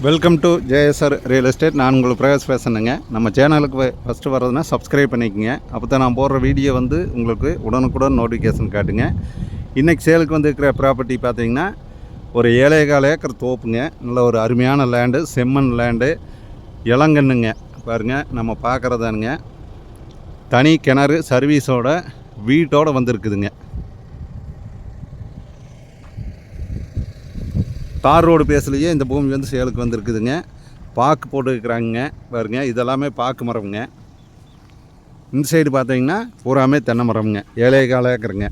Welcome to JSR real estate. நான் உங்களுக்கு பிரகாஷ் பேசுகிறேங்க. நம்ம சேனலுக்கு ஃபஸ்ட்டு வர்றதுன்னா சப்ஸ்கிரைப் பண்ணிக்கோங்க. அப்போ தான் நான் போடுற வீடியோ வந்து உங்களுக்கு உடனுக்குடன் நோட்டிஃபிகேஷன் காட்டுங்க. இன்றைக்கி சேலுக்கு வந்து இருக்கிற ப்ராப்பர்ட்டி பார்த்திங்கன்னா ஒரு 7.25 ஏக்கர் தோப்புங்க. நல்ல ஒரு அருமையான லேண்டு, செம்மண் லேண்டு, இளங்கண்ணுங்க. பாருங்கள், நம்ம பார்க்குறதானுங்க. தனி கிணறு சர்வீஸோட வீட்டோடு வந்துருக்குதுங்க. தார் ரோடு பேசலையே இந்த பூமி வந்து சேலுக்கு வந்துருக்குதுங்க. பாக்கு போட்டுருக்குறாங்க பாருங்க. இதெல்லாமே பாக்கு மரம்ங்க. இந்த சைடு பார்த்தீங்கன்னா பூராமே தென்னை மரம்ங்க. 7.25 ஏக்கருங்க.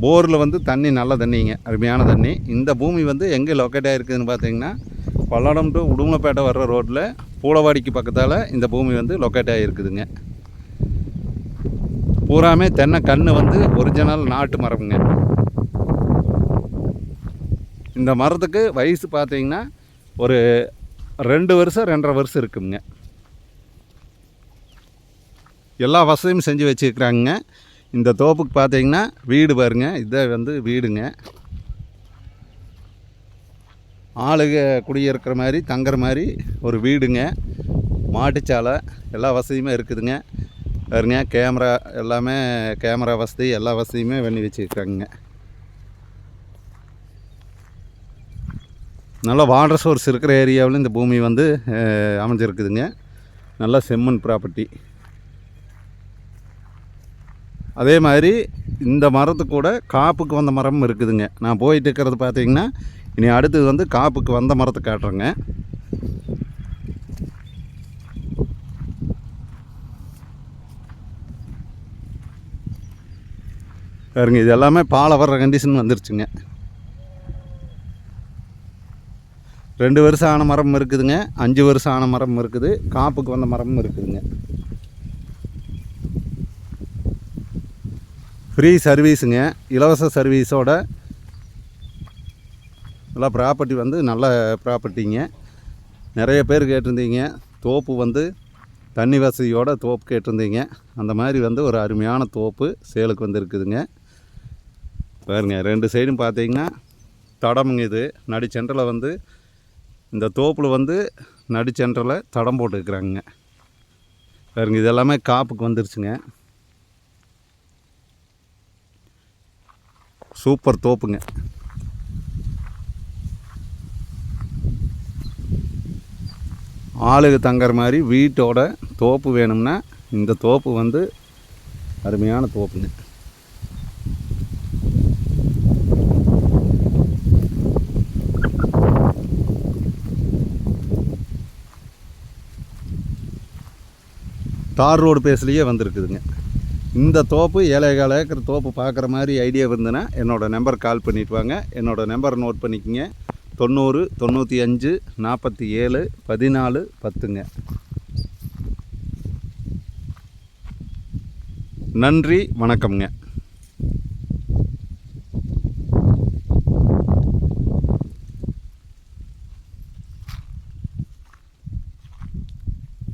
போரில் வந்து தண்ணி நல்ல தண்ணிங்க, அருமையான தண்ணி. இந்த பூமி வந்து எங்கே லொக்கேட் ஆகிருக்குதுன்னு பார்த்தீங்கன்னா பல்லடம் டு உடுமலைப்பேட்டை வர்ற ரோட்டில் பூலவாடிக்கு பக்கத்தால் இந்த பூமி வந்து லொக்கேட் ஆகிருக்குதுங்க. பூராமே தென்னை கன்று வந்து ஒரிஜினல் நாட்டு மரம்ங்க. இந்த மரத்துக்கு வயசு பார்த்தீங்கன்னா ஒரு 2 வருஷம் 2.5 வருஷம் இருக்குங்க. எல்லா வசதியும் செஞ்சு வச்சுருக்குறாங்க. இந்த தோப்புக்கு பார்த்தீங்கன்னா வீடு பாருங்க. இதை வந்து வீடுங்க. ஆளுங்க குடியிருக்கிற மாதிரி தங்குற மாதிரி ஒரு வீடுங்க. மாட்டுச்சாலை எல்லா வசதியுமே இருக்குதுங்க பாருங்க. கேமரா எல்லாமே, கேமரா வசதி எல்லா வசதியுமே பண்ணி வச்சுருக்காங்க. நல்லா வாட்டர் சோர்ஸ் இருக்கிற ஏரியாவில் இந்த பூமி வந்து அமைஞ்சிருக்குதுங்க. நல்லா செம்மண் ப்ராப்பர்ட்டி. அதே மாதிரி இந்த மரத்துக்கு கூட காப்புக்கு வந்த மரமும் இருக்குதுங்க. நான் போயிட்டு இருக்கிறது பார்த்தீங்கன்னா இனி அடுத்தது வந்து காப்புக்கு வந்த மரத்தை காட்டுறேங்க. பாருங்க, இது எல்லாமே பாலை வர்ற கண்டிஷன் வந்துருச்சுங்க. 2 வருஷம் ஆன மரம் இருக்குதுங்க, 5 வருஷம் ஆன மரம் இருக்குது, காப்புக்கு வந்த மரமும் இருக்குதுங்க. ஃப்ரீ சர்வீஸுங்க, இலவச சர்வீஸோட நல்லா ப்ராப்பர்ட்டி வந்து நல்ல ப்ராப்பர்ட்டிங்க. நிறைய பேர் கேட்டிருந்தீங்க தோப்பு வந்து தண்ணி வசதியோட தோப்பு கேட்டிருந்தீங்க. அந்த மாதிரி வந்து ஒரு அருமையான தோப்பு சேலுக்கு வந்து இருக்குதுங்க. பாருங்க, 2 சைடும் பார்த்தீங்கன்னா தடமுங்க. இது நடு சென்டரில் வந்து இந்த தோப்பில் வந்து நடு சென்டரில் தடம் போட்டுருக்குறாங்க பாருங்க. இது எல்லாமே காப்புக்கு வந்துருச்சுங்க. சூப்பர் தோப்புங்க. ஆளுக்கு தங்குற மாதிரி வீட்டோட தோப்பு வேணும்னா இந்த தோப்பு வந்து அருமையான தோப்புங்க. தார் ரோடு பேஸ்லேயே வந்துருக்குதுங்க. இந்த தோப்பு 7.25 ஏக்கர் தோப்பு பார்க்குற மாதிரி ஐடியா இருந்ததுன்னா என்னோடய நம்பர் கால் பண்ணிட்டு வாங்க. என்னோடய நம்பர் நோட் பண்ணிக்கோங்க. 90 95 47 14 10ங்க. நன்றி, வணக்கம்ங்க.